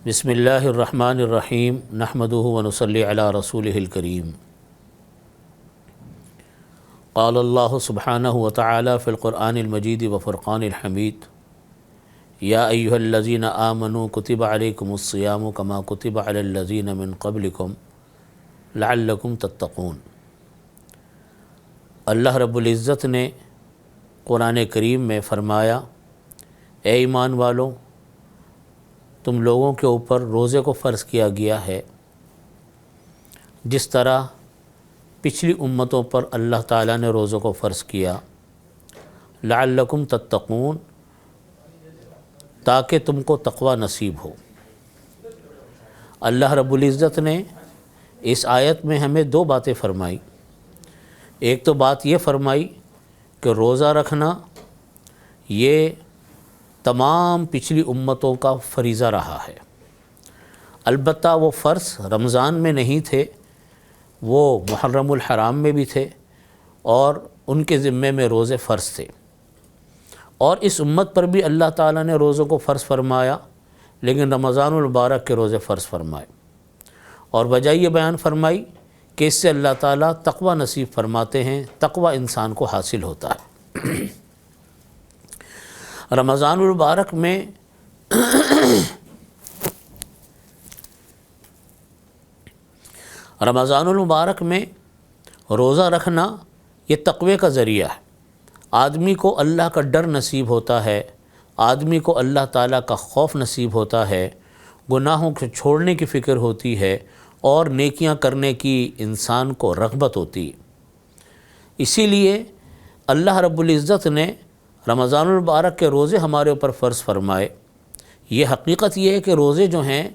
بسم اللہ الرحمن الرحیم نحمدہ ونصلی علی رسولہ الکریم قال اللہ سبحانہ وتعالی فی القرآن المجید وفرقان الحمید یا ایہا الذین آمنوا کتب علیکم الصیام کما کتب علی الذین من قبلکم لعلکم تتقون۔ اللہ رب العزت نے قرآن کریم میں فرمایا، اے ایمان والو، تم لوگوں کے اوپر روزے کو فرض کیا گیا ہے جس طرح پچھلی امتوں پر اللہ تعالیٰ نے روزوں کو فرض کیا، لعلکم تتقون، تاکہ تم کو تقوی نصیب ہو۔ اللہ رب العزت نے اس آیت میں ہمیں دو باتیں فرمائی۔ ایک تو بات یہ فرمائی کہ روزہ رکھنا یہ تمام پچھلی امتوں کا فریضہ رہا ہے، البتہ وہ فرض رمضان میں نہیں تھے، وہ محرم الحرام میں بھی تھے اور ان کے ذمے میں روزے فرض تھے، اور اس امت پر بھی اللہ تعالیٰ نے روزوں کو فرض فرمایا، لیکن رمضان المبارک کے روزے فرض فرمائے، اور وجہ یہ بیان فرمائی کہ اس سے اللہ تعالیٰ تقوی نصیب فرماتے ہیں، تقوی انسان کو حاصل ہوتا ہے۔ رمضان المبارک میں روزہ رکھنا یہ تقوی کا ذریعہ ہے۔ آدمی کو اللہ کا ڈر نصیب ہوتا ہے، آدمی کو اللہ تعالیٰ کا خوف نصیب ہوتا ہے، گناہوں کو چھوڑنے کی فکر ہوتی ہے اور نیکیاں کرنے کی انسان کو رغبت ہوتی ہے۔ اسی لیے اللہ رب العزت نے رمضان المبارک کے روزے ہمارے اوپر فرض فرمائے۔ یہ حقیقت یہ ہے کہ روزے جو ہیں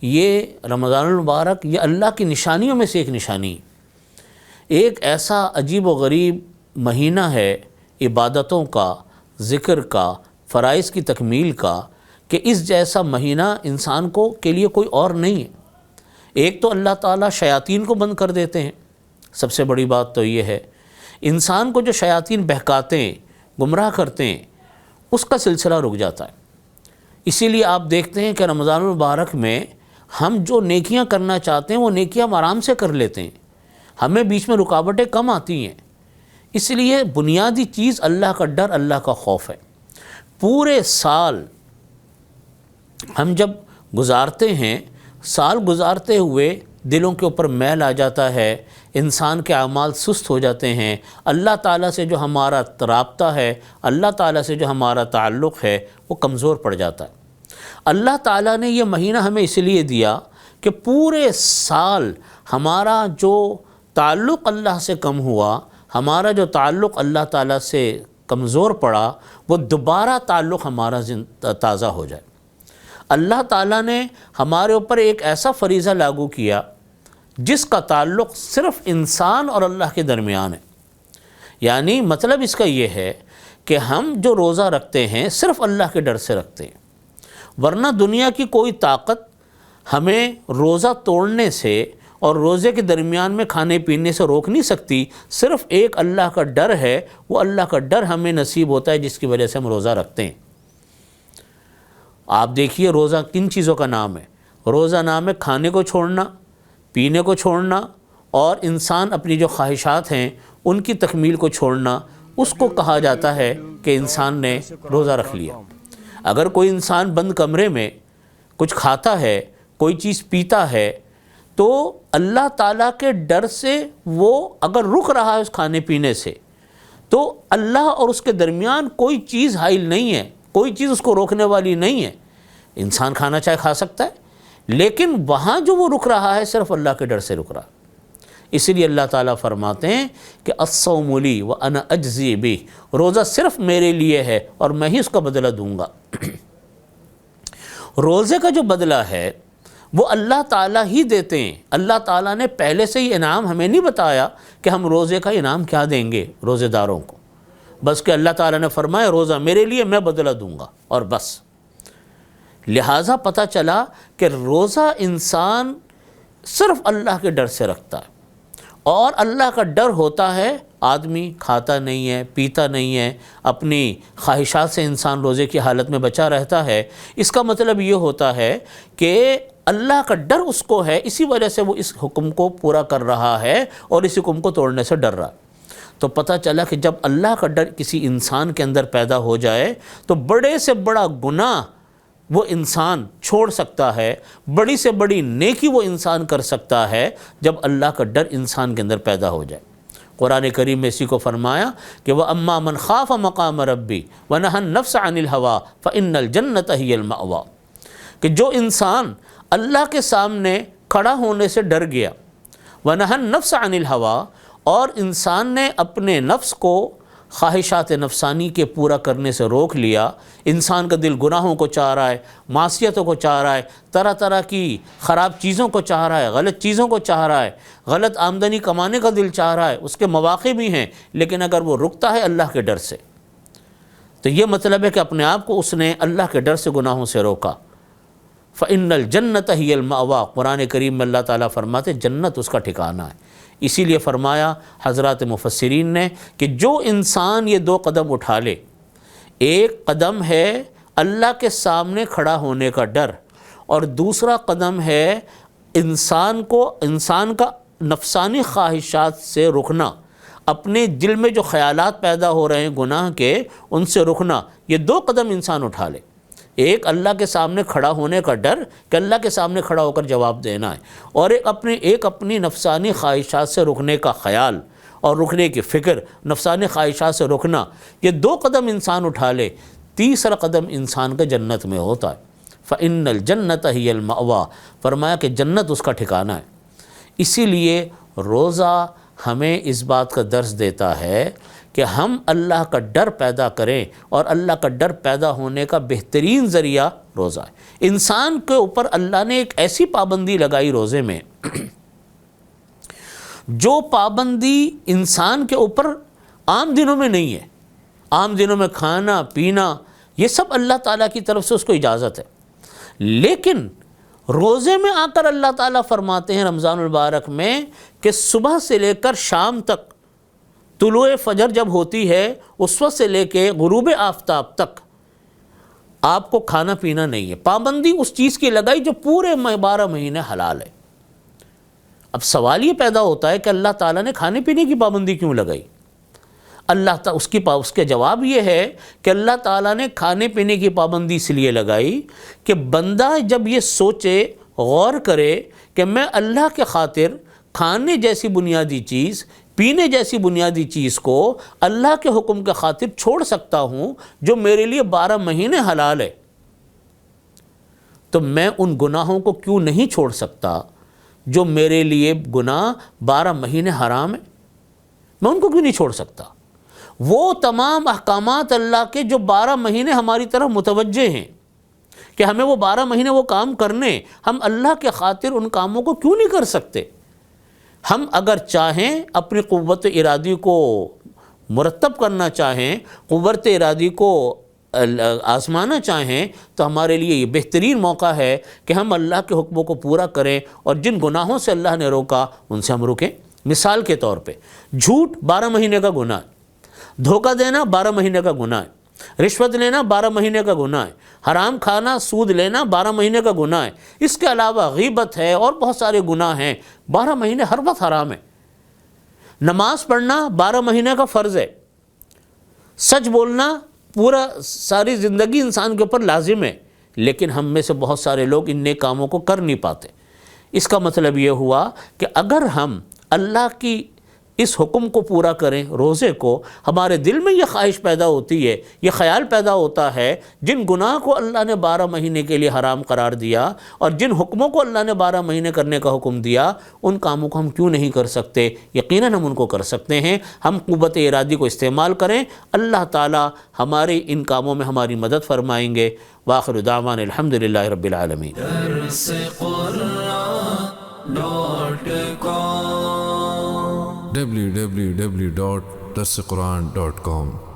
یہ رمضان المبارک یہ اللہ کی نشانیوں میں سے ایک نشانی ہے۔ ایک ایسا عجیب و غریب مہینہ ہے عبادتوں کا، ذکر کا، فرائض کی تکمیل کا، کہ اس جیسا مہینہ انسان کو کے لیے کوئی اور نہیں ہے۔ ایک تو اللہ تعالیٰ شیاطین کو بند کر دیتے ہیں، سب سے بڑی بات تو یہ ہے۔ انسان کو جو شیاطین بہکاتے ہیں، گمراہ کرتے ہیں، اس کا سلسلہ رک جاتا ہے۔ اسی لیے آپ دیکھتے ہیں کہ رمضان المبارک میں ہم جو نیکیاں کرنا چاہتے ہیں وہ نیکیاں ہم آرام سے کر لیتے ہیں، ہمیں بیچ میں رکاوٹیں کم آتی ہیں۔ اس لیے بنیادی چیز اللہ کا ڈر، اللہ کا خوف ہے۔ پورے سال ہم جب گزارتے ہیں، سال گزارتے ہوئے دلوں کے اوپر میل آ جاتا ہے، انسان کے اعمال سست ہو جاتے ہیں، اللہ تعالیٰ سے جو ہمارا رابطہ ہے، اللہ تعالیٰ سے جو ہمارا تعلق ہے وہ کمزور پڑ جاتا ہے۔ اللہ تعالیٰ نے یہ مہینہ ہمیں اس لیے دیا کہ پورے سال ہمارا جو تعلق اللہ سے کم ہوا، ہمارا جو تعلق اللہ تعالیٰ سے کمزور پڑا، وہ دوبارہ تعلق ہمارا تازہ ہو جائے۔ اللہ تعالیٰ نے ہمارے اوپر ایک ایسا فریضہ لاگو کیا جس کا تعلق صرف انسان اور اللہ کے درمیان ہے۔ یعنی مطلب اس کا یہ ہے کہ ہم جو روزہ رکھتے ہیں صرف اللہ کے ڈر سے رکھتے ہیں، ورنہ دنیا کی کوئی طاقت ہمیں روزہ توڑنے سے اور روزے کے درمیان میں کھانے پینے سے روک نہیں سکتی۔ صرف ایک اللہ کا ڈر ہے، وہ اللہ کا ڈر ہمیں نصیب ہوتا ہے جس کی وجہ سے ہم روزہ رکھتے ہیں۔ آپ دیکھیے روزہ کن چیزوں کا نام ہے؟ روزہ نام ہے کھانے کو چھوڑنا، پینے کو چھوڑنا، اور انسان اپنی جو خواہشات ہیں ان کی تکمیل کو چھوڑنا، اس کو کہا جاتا ہے کہ انسان نے روزہ رکھ لیا۔ اگر کوئی انسان بند کمرے میں کچھ کھاتا ہے، کوئی چیز پیتا ہے، تو اللہ تعالیٰ کے ڈر سے وہ اگر رک رہا ہے اس کھانے پینے سے، تو اللہ اور اس کے درمیان کوئی چیز حائل نہیں ہے، کوئی چیز اس کو روکنے والی نہیں ہے۔ انسان کھانا چاہے کھا سکتا ہے، لیکن وہاں جو وہ رک رہا ہے صرف اللہ کے ڈر سے رک رہا ہے۔ اسی لیے اللہ تعالیٰ فرماتے ہیں کہ الصوم لی وانا اجزی بہ، روزہ صرف میرے لیے ہے اور میں ہی اس کا بدلہ دوں گا۔ روزے کا جو بدلہ ہے وہ اللہ تعالیٰ ہی دیتے ہیں۔ اللہ تعالیٰ نے پہلے سے ہی انعام ہمیں نہیں بتایا کہ ہم روزے کا انعام کیا دیں گے روزے داروں کو، بس کہ اللہ تعالیٰ نے فرمایا روزہ میرے لیے، میں بدلہ دوں گا، اور بس۔ لہٰذا پتہ چلا کہ روزہ انسان صرف اللہ کے ڈر سے رکھتا ہے، اور اللہ کا ڈر ہوتا ہے آدمی کھاتا نہیں ہے، پیتا نہیں ہے، اپنی خواہشات سے انسان روزے کی حالت میں بچا رہتا ہے، اس کا مطلب یہ ہوتا ہے کہ اللہ کا ڈر اس کو ہے، اسی وجہ سے وہ اس حکم کو پورا کر رہا ہے اور اس حکم کو توڑنے سے ڈر رہا ہے۔ تو پتہ چلا کہ جب اللہ کا ڈر کسی انسان کے اندر پیدا ہو جائے تو بڑے سے بڑا گناہ وہ انسان چھوڑ سکتا ہے، بڑی سے بڑی نیکی وہ انسان کر سکتا ہے جب اللہ کا ڈر انسان کے اندر پیدا ہو جائے۔ قرآن کریم میں اسی کو فرمایا کہ وَأَمَّا مَنْ خَافَ مَقَامَ رَبِّ وَنَهَى النَّفْسَ عَنِ الْهَوَىٰ فَإِنَّ الْجَنَّةَ هِيَ الْمَأْوَىٰ، کہ جو انسان اللہ کے سامنے کھڑا ہونے سے ڈر گیا، وَنَهَى النَّفْسَ عَنِ الْهَوَىٰ، اور انسان نے اپنے نفس کو خواہشات نفسانی کے پورا کرنے سے روک لیا، انسان کا دل گناہوں کو چاہ رہا ہے، معصیتوں کو چاہ رہا ہے، طرح طرح کی خراب چیزوں کو چاہ رہا ہے، غلط چیزوں کو چاہ رہا ہے، غلط آمدنی کمانے کا دل چاہ رہا ہے، اس کے مواقع بھی ہیں، لیکن اگر وہ رکتا ہے اللہ کے ڈر سے تو یہ مطلب ہے کہ اپنے آپ کو اس نے اللہ کے ڈر سے گناہوں سے روکا۔ فَإِنَّ الْجَنَّةَ هِيَ الْمَأْوَىٰ، قرآن کریم میں اللہ تعالیٰ فرماتے جنت اس کا ٹھکانہ ہے۔ اسی لیے فرمایا حضرات مفسرین نے کہ جو انسان یہ دو قدم اٹھا لے، ایک قدم ہے اللہ کے سامنے کھڑا ہونے کا ڈر، اور دوسرا قدم ہے انسان کا نفسانی خواہشات سے رکنا، اپنے دل میں جو خیالات پیدا ہو رہے ہیں گناہ کے ان سے رکنا، یہ دو قدم انسان اٹھا لے۔ ایک اللہ کے سامنے کھڑا ہونے کا ڈر کہ اللہ کے سامنے کھڑا ہو کر جواب دینا ہے، اور ایک اپنی نفسانی خواہشات سے رکنے کا خیال اور رکنے کی فکر، نفسانی خواہشات سے رکنا، یہ دو قدم انسان اٹھا لے، تیسرا قدم انسان کا جنت میں ہوتا ہے۔ فَإِنَّ الْجَنَّةَ هِيَ الْمَأْوَىٰ، فرمایا کہ جنت اس کا ٹھکانہ ہے۔ اسی لیے روزہ ہمیں اس بات کا درس دیتا ہے کہ ہم اللہ کا ڈر پیدا کریں، اور اللہ کا ڈر پیدا ہونے کا بہترین ذریعہ روزہ ہے۔ انسان کے اوپر اللہ نے ایک ایسی پابندی لگائی روزے میں جو پابندی انسان کے اوپر عام دنوں میں نہیں ہے۔ عام دنوں میں کھانا پینا یہ سب اللہ تعالیٰ کی طرف سے اس کو اجازت ہے، لیکن روزے میں آ کر اللہ تعالیٰ فرماتے ہیں رمضان المبارک میں کہ صبح سے لے کر شام تک، طلوع فجر جب ہوتی ہے اس وقت سے لے کے غروب آفتاب تک آپ کو کھانا پینا نہیں ہے۔ پابندی اس چیز کی لگائی جو پورے 12 مہینے حلال ہے۔ اب سوال یہ پیدا ہوتا ہے کہ اللہ تعالیٰ نے کھانے پینے کی پابندی کیوں لگائی؟ اس کے جواب یہ ہے کہ اللہ تعالیٰ نے کھانے پینے کی پابندی اس لیے لگائی کہ بندہ جب یہ سوچے، غور کرے کہ میں اللہ کے خاطر کھانے جیسی بنیادی چیز، پینے جیسی بنیادی چیز کو اللہ کے حکم کے خاطر چھوڑ سکتا ہوں جو میرے لیے 12 مہینے حلال ہے، تو میں ان گناہوں کو کیوں نہیں چھوڑ سکتا جو میرے لیے گناہ 12 مہینے حرام ہے؟ میں ان کو کیوں نہیں چھوڑ سکتا؟ وہ تمام احکامات اللہ کے جو 12 مہینے ہماری طرف متوجہ ہیں کہ ہمیں وہ 12 مہینے وہ کام کرنے، ہم اللہ کے خاطر ان کاموں کو کیوں نہیں کر سکتے؟ ہم اگر چاہیں اپنی قوت ارادی کو مرتب کرنا چاہیں، قوت ارادی کو آزمانا چاہیں، تو ہمارے لیے یہ بہترین موقع ہے کہ ہم اللہ کے حکموں کو پورا کریں، اور جن گناہوں سے اللہ نے روکا ان سے ہم رکیں۔ مثال کے طور پہ جھوٹ 12 مہینے کا گناہ ہے، دھوکہ دینا 12 مہینے کا گناہ ہے، رشوت لینا 12 مہینے کا گناہ ہے، حرام کھانا، سود لینا 12 مہینے کا گناہ ہے، اس کے علاوہ غیبت ہے اور بہت سارے گناہ ہیں، 12 مہینے ہر وقت حرام ہے۔ نماز پڑھنا 12 مہینے کا فرض ہے، سچ بولنا پورا ساری زندگی انسان کے اوپر لازم ہے، لیکن ہم میں سے بہت سارے لوگ ان نیک کاموں کو کر نہیں پاتے۔ اس کا مطلب یہ ہوا کہ اگر ہم اللہ کی اس حکم کو پورا کریں، روزے کو، ہمارے دل میں یہ خواہش پیدا ہوتی ہے، یہ خیال پیدا ہوتا ہے، جن گناہ کو اللہ نے 12 مہینے کے لیے حرام قرار دیا اور جن حکموں کو اللہ نے 12 مہینے کرنے کا حکم دیا، ان کاموں کو ہم کیوں نہیں کر سکتے؟ یقیناً ہم ان کو کر سکتے ہیں۔ ہم قوت ارادی کو استعمال کریں، اللہ تعالی ہمارے ان کاموں میں ہماری مدد فرمائیں گے۔ وآخر دعوانا الحمدللہ رب العالمین۔ www.darsequran.com